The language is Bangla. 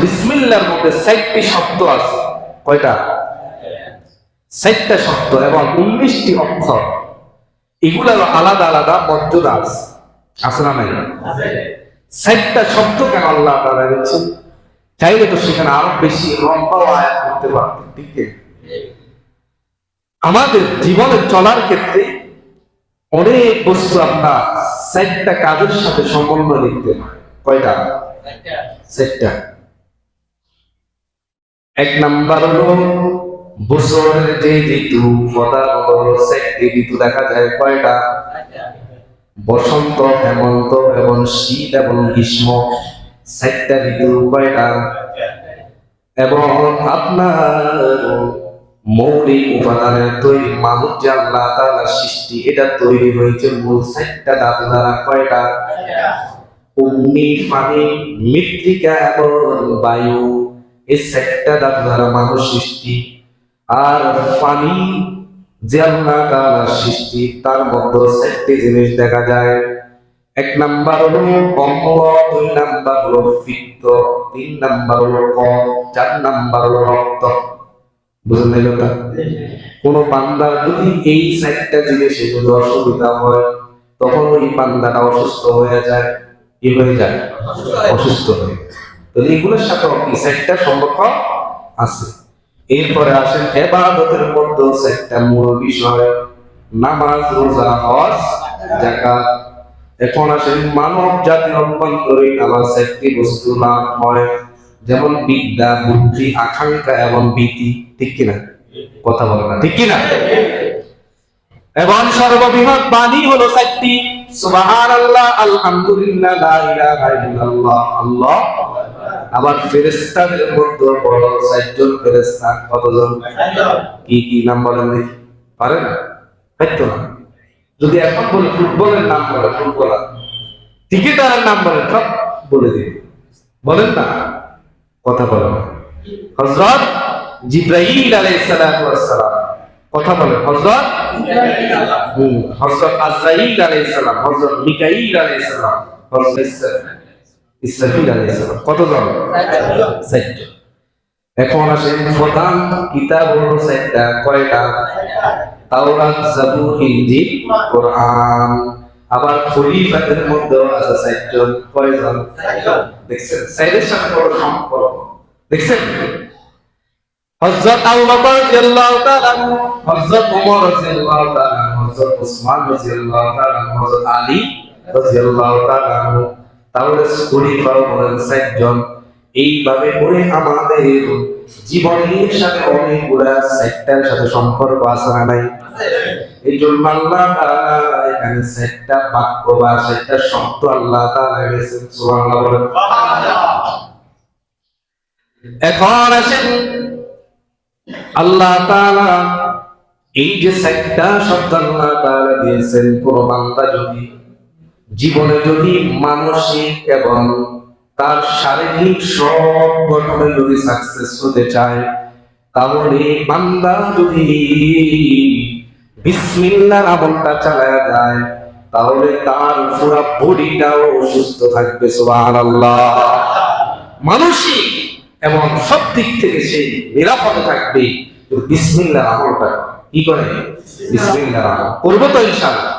বিসমিল্লাহর মধ্যে 4টি শব্দ আছে। কয়টা? 4টা শব্দ এবং 19টি অক্ষর। এগুলোর আলাদা আলাদা মর্যাদা আছে। আছে না নাই? 4টা শব্দ কেন আল্লাহ তাআলা দিয়েছেন? চাইলে তো সেখানে আরো বেশি লম্বা আয়াত করতে পারতেন। ঠিক আছে? আমাদের জীবনে চলার ক্ষেত্রে অনেক বস্তু আপনার 4টা কাজের সাথে সমন্বয় লিখতে হয়। কয়টা? 4টা। 1 নাম্বার হলো বছরের যে ঋতু, প্রধানত 4টি ঋতু দেখা যায়। কয়টা? বসন্ত, হেমন্ত এবং শীত এবং গ্রীষ্ম। 4টা ঋতু। কয়টা? এবং আপনার মৌলিক উপাদানের তৈরি মানুষ যে আল্লাহ তাআলার সৃষ্টি, এটা তৈরি হয়েছে মূল 4টা ধাতু দ্বারা। কয়টা? অগ্নি, পানি, মৃত্তিকা এবং বায়ু। এই 4টা ধাতু দ্বারা মানুষ সৃষ্টি। আর পানি যে আল্লাহ তাআলার সৃষ্টি, তার মধ্যে 4টি জিনিস দেখা যায়। 1 নাম্বার হলো অম্ল, 2 নাম্বার হলো পিত্ত, 3 নাম্বার হলো কফ, 4 নাম্বার হলো রক্ত। বুঝলেন না কথা? কোন বান্দার যদি এই 4টা জিনিসে যদি অসুবিধা হয়, তখন ওই বান্দাটা অসুস্থ হয়ে যায়। কি হয়ে যায়? অসুস্থ হয়ে যায়। তো এগুলোর সাথে কি 4টা সম্পর্ক আছে। এরপরে আসেন ইবাদতের মধ্যে 4টা মূল বিষয়: নামাজ, রোজা, হজ, যাকাত। এখন আসেন মানব জাতির অভ্যন্তরে আমার 4টি বস্তু লাভ হয়, যেমন বিদ্যা, বুদ্ধি, আকাঙ্ক্ষা এবং ভীতি। ঠিক কিনা? কথা বলে না, ঠিক কিনা? এবং সর্ববৃহৎ বাণী হলো 4টি: সুবহানাল্লাহ, আলহামদুলিল্লাহ, লা ইলাহা ইল্লাল্লাহ, আল্লাহ। আবার ফেরেশতাদের মধ্যে বড় 4 জন ফেরেশতা। কতজন? কি কি নাম বলেন দেখি? পারেন? পারতো না। যদি এখন বলি ফুটবলের নাম বলে, ফুটবলার, ক্রিকেটারের নাম বলেন, সব বলে দিন। বলেন না, কথা বলেন। হযরত জিবরাইল আলাইহিস সালাতু ওয়াস সালাম। কথা বলেন। হযরত আজরাইল আলাইহিস সালাম, হযরত মিকাঈল আলাইহিস সালাম, হযরত ইসরাফিল আলাইহিস সালাম। কতজন? 4জন। এখন আসেন প্রধান কিতাব হলো 4টা। কয়টা? তাওরাত, জাবুর, ইনজিল, কোরআন। আবার খলিফাদের মধ্যে আছে 4 জন। কয়জন? দেখছেন 4 এর সাথে বড় সম্পর্ক। দেখছেন? হযরত আবু বকর রাদিয়াল্লাহু তাআলা, হযরত ওমর রাদিয়াল্লাহু তাআলা, হযরত উসমান রাদিয়াল্লাহু তাআলা, হযরত আলী রাদিয়াল্লাহু তাআলা। তাহলে খলিফা হলেন 4 জন। এইভাবে করে আমাদের জীবনের সাথে অনেকগুলো 4টার সাথে সম্পর্ক আছে না নাই? এই জন্য আল্লাহ তাআলা এখানে 4টা বাক্য বা 4টা শব্দ আল্লাহ তাআলা রেখেছেন। সুবহানাল্লাহ বলেন। এখন আসেন আল্লাহ তাআলা এই যে 4টা শব্দ আল্লাহ তাআলা দিয়েছেন, কোন বান্দা যদি জীবনে যদি মানসিক এবং তার শারীরিক সব গঠনে যদি সাকসেস হতে চায়, তাহলে বান্দা যদি বিসমিল্লাহর আমলটা চালায়া যায়, তাহলে তার পুরো বডিটাও সুস্থ থাকবে। সুবহানাল্লাহ। মানসিক এবং সব দিক থেকে সে নিরাপদে থাকবে। বিসমিল্লাহর আমলটা কি করে? বিসমিল্লাহর আমল করবো তো ইনশাআল্লাহ।